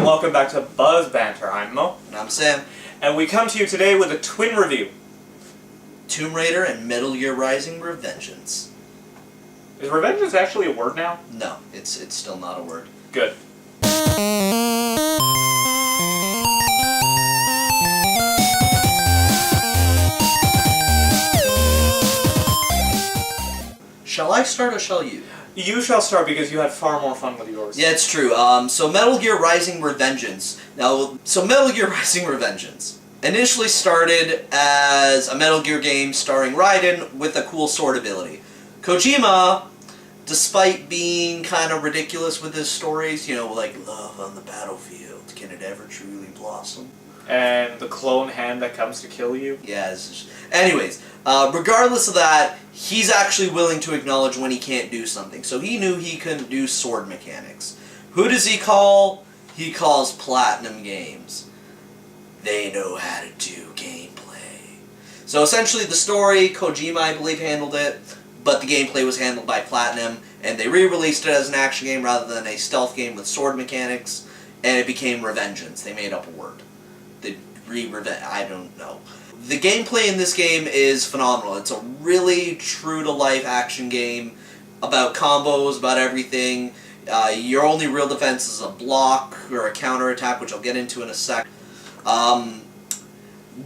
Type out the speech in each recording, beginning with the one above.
and welcome back to BUZ Banter. I'm Mo. And I'm Sam. And we come to you today with a twin review. Tomb Raider and Metal Gear Rising Revengence. Is Revengence actually a word now? No, it's still not a word. Good. Shall I start or shall you? You shall start because you had far more fun with yours. Yeah, it's true. So Metal Gear Rising Revengeance. Metal Gear Rising Revengeance initially started as a Metal Gear game starring Raiden with a cool sword ability. Kojima, despite being kind of ridiculous with his stories, you know, like love on the battlefield, can it ever truly blossom? And the clone hand that comes to kill you? Yeah, anyways, regardless of that, he's actually willing to acknowledge when he can't do something. So he knew he couldn't do sword mechanics. Who does he call? He calls Platinum Games. They know how to do gameplay. So essentially the story, Kojima, I believe, handled it, but the gameplay was handled by Platinum, and they re-released it as an action game rather than a stealth game with sword mechanics, and it became Revengence. They made up a word. I don't know. The gameplay in this game is phenomenal. It's a really true-to-life action game about combos, about everything. Your only real defense is a block or a counter-attack, which I'll get into in a sec.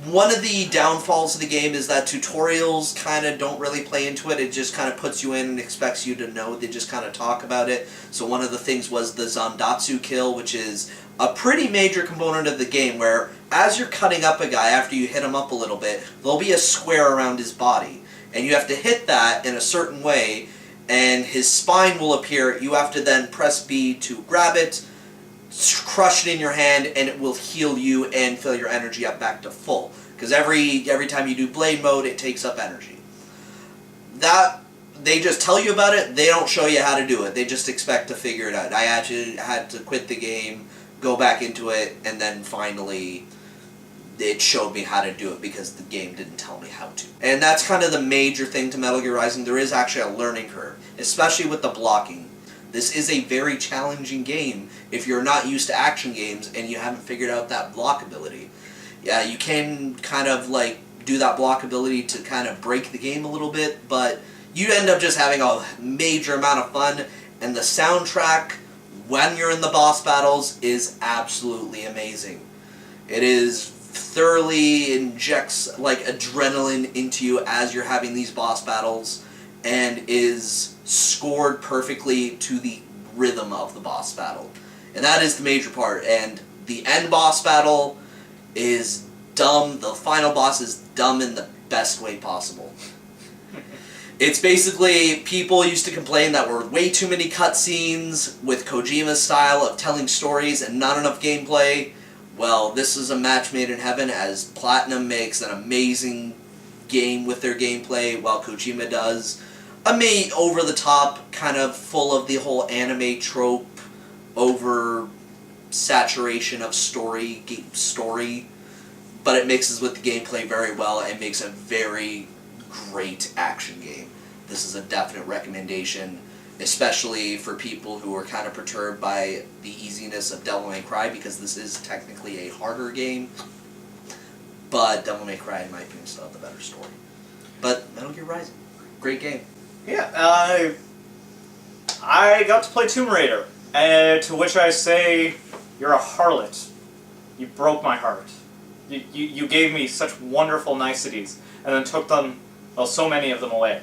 One of the downfalls of the game is that tutorials kind of don't really play into it. It just kind of puts you in and expects you to know. They just kind of talk about it. So one of the things was the Zandatsu kill, which is a pretty major component of the game where as you're cutting up a guy after you hit him up a little bit, there'll be a square around his body. And you have to hit that in a certain way, and his spine will appear. You have to then press B to grab it, crush it in your hand, and it will heal you and fill your energy up back to full. Because every time you do blade mode, it takes up energy. They just tell you about it, they don't show you how to do it. They just expect to figure it out. I actually had to quit the game, go back into it, and then finally it showed me how to do it because the game didn't tell me how to. And that's kind of the major thing to Metal Gear Rising. There is actually a learning curve, especially with the blocking. This is a very challenging game if you're not used to action games and you haven't figured out that block ability. Yeah, you can kind of like do that block ability to kind of break the game a little bit, but you end up just having a major amount of fun, and the soundtrack when you're in the boss battles is absolutely amazing. It is thoroughly injects like adrenaline into you as you're having these boss battles, and is scored perfectly to the rhythm of the boss battle. And that is the major part. And the end boss battle is dumb. The final boss is dumb in the best way possible. It's basically, people used to complain that were way too many cutscenes with Kojima's style of telling stories and not enough gameplay. Well, this is a match made in heaven, as Platinum makes an amazing game with their gameplay, while Kojima does a over-the-top, kind of full of the whole anime trope, over-saturation of story, but it mixes with the gameplay very well and makes a very great action game. This is a definite recommendation, especially for people who are kind of perturbed by the easiness of Devil May Cry, because this is technically a harder game, but Devil May Cry, in my opinion, still has the better story. But Metal Gear Rising, great game. Yeah, I got to play Tomb Raider, to which I say, you're a harlot. You broke my heart. You gave me such wonderful niceties, and then took them, well, so many of them away.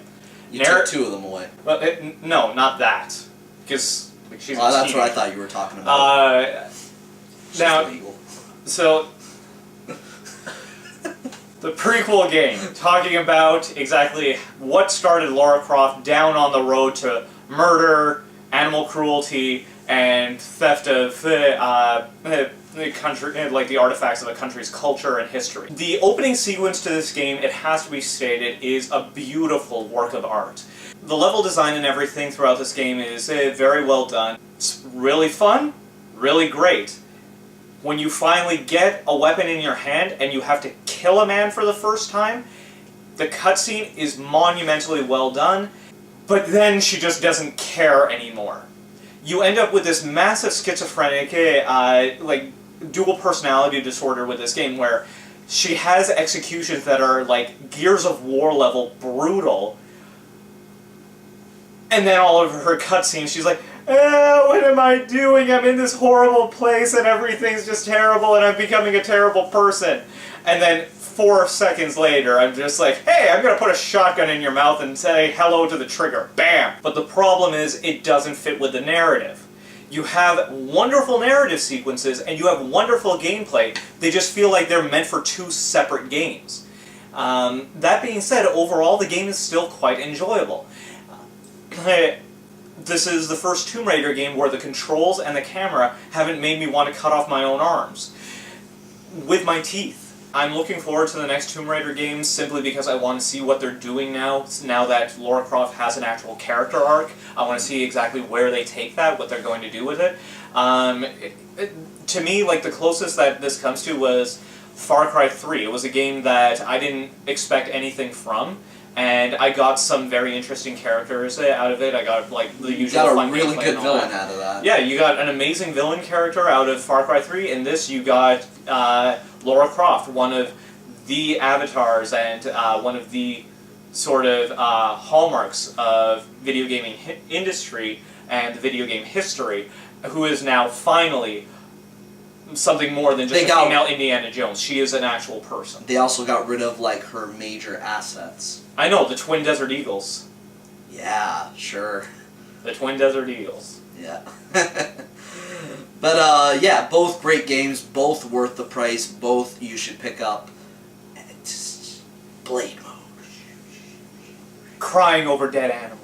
You took two of them away. Well, no, not that. Because she's a that's what I thought you were talking about. Now, illegal. So, the prequel game, talking about exactly what started Lara Croft down on the road to murder, animal cruelty, and theft of the country, like the artifacts of a country's culture and history. The opening sequence to this game, it has to be stated, is a beautiful work of art. The level design and everything throughout this game is very well done. It's really fun, really great. When you finally get a weapon in your hand and you have to kill a man for the first time, the cutscene is monumentally well done, but then she just doesn't care anymore. you end up with this massive schizophrenic, like, dual personality disorder with this game where she has executions that are, like, Gears of War level brutal. And then all of her cutscenes, she's like, what am I doing? I'm in this horrible place and everything's just terrible and I'm becoming a terrible person. And then 4 seconds later, I'm just like, hey, I'm gonna put a shotgun in your mouth and say hello to the trigger. Bam! But the problem is, it doesn't fit with the narrative. You have wonderful narrative sequences and you have wonderful gameplay. They just feel like they're meant for 2 separate games. That being said, overall the game is still quite enjoyable. This is the first Tomb Raider game where the controls and the camera haven't made me want to cut off my own arms with my teeth. I'm looking forward to the next Tomb Raider games simply because I want to see what they're doing now that Lara Croft has an actual character arc. I want to see exactly where they take that, what they're going to do with it. To me, like, the closest that this comes to was Far Cry 3. It was a game that I didn't expect anything from, and I got some very interesting characters out of it. I got, like, the usual fun gameplay. You got a really good villain out of that. Yeah, you got an amazing villain character out of Far Cry 3. In this, you got Lara Croft, one of the avatars and one of the sort of hallmarks of video gaming industry and video game history, who is now finally something more than just a female Indiana Jones. She is an actual person. They also got rid of, like, her major assets. I know, the Twin Desert Eagles. Yeah, sure. The Twin Desert Eagles. Yeah. But, yeah, both great games, both worth the price, both you should pick up. And it's Blade mode. Crying over dead animals.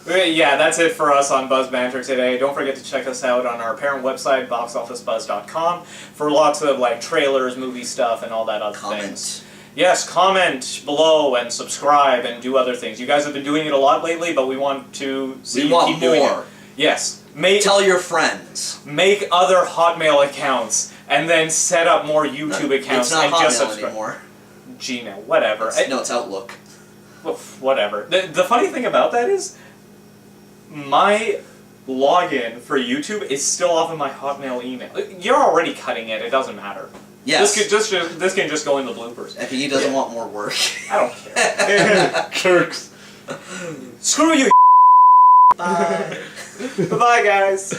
Yeah, that's it for us on Buzz Banter today. Don't forget to check us out on our parent website, boxofficebuzz.com, for lots of, like, trailers, movie stuff, and all that other things. Yes, comment below and subscribe and do other things. You guys have been doing it a lot lately, but we want to see you keep doing it. Yes. Tell your friends. Make other Hotmail accounts, and then set up more YouTube accounts. It's not and Hotmail just subscribe. Anymore. Gmail, whatever. No, it's Outlook. Whatever. The funny thing about that is, my login for YouTube is still off of my Hotmail email. You're already cutting it. It doesn't matter. Yes. This can just go in the bloopers. If he doesn't want more work. I don't care. Jerks. Screw you. Bye. Bye, guys.